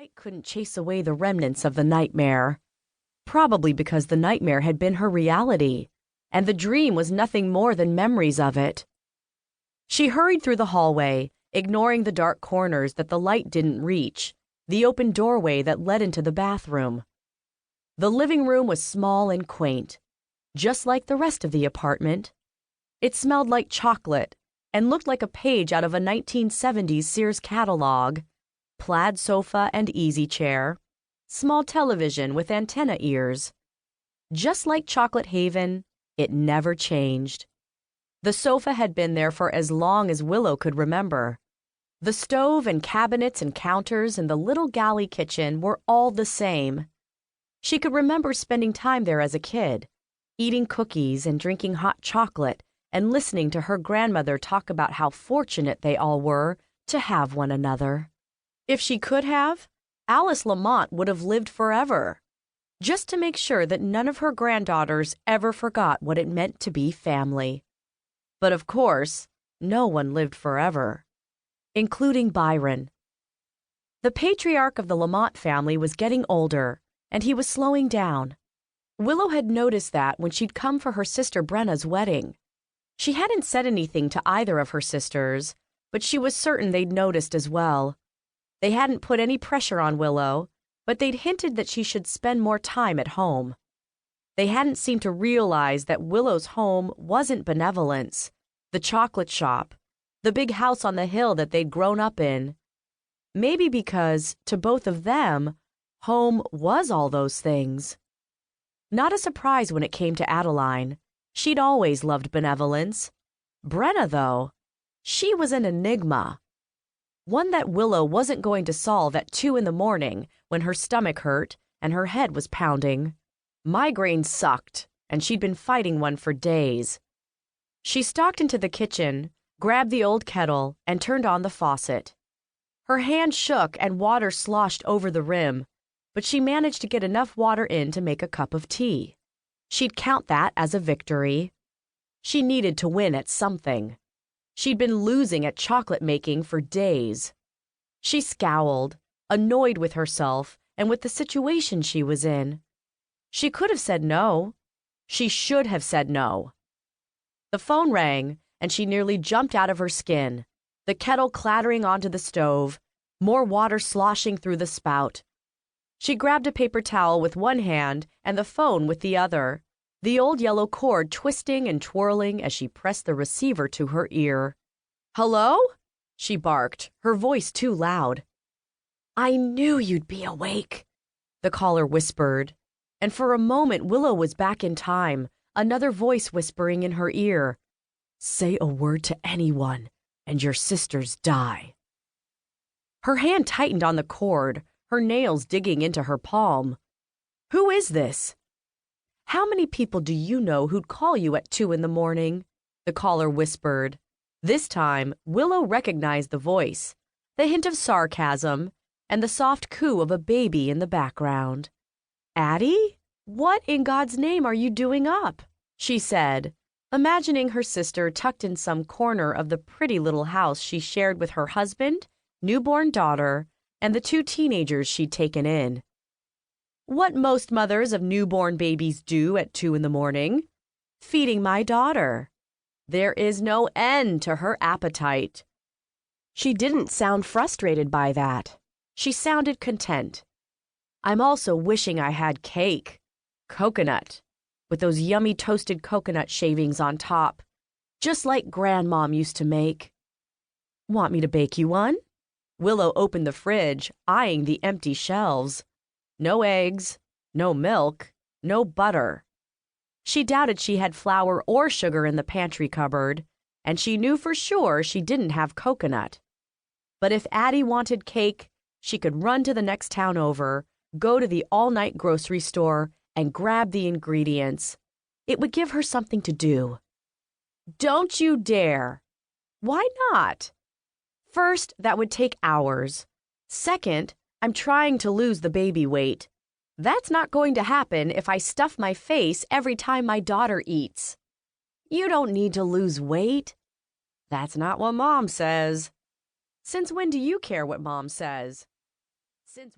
light couldn't chase away the remnants of the nightmare. Probably because the nightmare had been her reality, and the dream was nothing more than memories of it. She hurried through the hallway, ignoring the dark corners that the light didn't reach, the open doorway that led into the bathroom. The living room was small and quaint, just like the rest of the apartment. It smelled like chocolate and looked like a page out of a 1970s Sears catalog. Plaid sofa and easy chair, small television with antenna ears. Just like Chocolate Haven, it never changed. The sofa had been there for as long as Willow could remember. The stove and cabinets and counters in the little galley kitchen were all the same. She could remember spending time there as a kid, eating cookies and drinking hot chocolate and listening to her grandmother talk about how fortunate they all were to have one another. If she could have, Alice Lamont would have lived forever, just to make sure that none of her granddaughters ever forgot what it meant to be family. But of course, no one lived forever, including Byron. The patriarch of the Lamont family was getting older, and he was slowing down. Willow had noticed that when she'd come for her sister Brenna's wedding. She hadn't said anything to either of her sisters, but she was certain they'd noticed as well. They hadn't put any pressure on Willow, but they'd hinted that she should spend more time at home. They hadn't seemed to realize that Willow's home wasn't Benevolence, the chocolate shop, the big house on the hill that they'd grown up in. Maybe because, to both of them, home was all those things. Not a surprise when it came to Adeline. She'd always loved Benevolence. Brenna, though, she was an enigma. One that Willow wasn't going to solve at 2 a.m. when her stomach hurt and her head was pounding. Migraines sucked, and she'd been fighting one for days. She stalked into the kitchen, grabbed the old kettle, and turned on the faucet. Her hand shook and water sloshed over the rim, but she managed to get enough water in to make a cup of tea. She'd count that as a victory. She needed to win at something. She'd been losing at chocolate making for days. She scowled, annoyed with herself and with the situation she was in. She could have said no. She should have said no. The phone rang, and she nearly jumped out of her skin, the kettle clattering onto the stove, more water sloshing through the spout. She grabbed a paper towel with one hand and the phone with the other, the old yellow cord twisting and twirling as she pressed the receiver to her ear. "Hello?" she barked, her voice too loud. "I knew you'd be awake," the caller whispered, and for a moment Willow was back in time, another voice whispering in her ear, "Say a word to anyone, and your sisters die." Her hand tightened on the cord, her nails digging into her palm. "Who is this?" "How many people do you know who'd call you at 2 a.m?" the caller whispered. This time, Willow recognized the voice, the hint of sarcasm, and the soft coo of a baby in the background. "Addie? What in God's name are you doing up?" she said, imagining her sister tucked in some corner of the pretty little house she shared with her husband, newborn daughter, and the 2 teenagers she'd taken in. What most mothers of newborn babies do at 2 a.m, feeding my daughter. There is no end to her appetite. She didn't sound frustrated by that. She sounded content. "I'm also wishing I had cake. Coconut, with those yummy toasted coconut shavings on top, just like Grandmom used to make." "Want me to bake you one?" Willow opened the fridge, eyeing the empty shelves. No eggs, no milk, no butter. She doubted she had flour or sugar in the pantry cupboard, and she knew for sure she didn't have coconut. But if Addie wanted cake, she could run to the next town over, go to the all-night grocery store, and grab the ingredients. It would give her something to do. "Don't you dare." "Why not?" "First, that would take hours. Second, I'm trying to lose the baby weight. That's not going to happen if I stuff my face every time my daughter eats." "You don't need to lose weight." "That's not what Mom says." "Since when do you care what Mom says?" "Since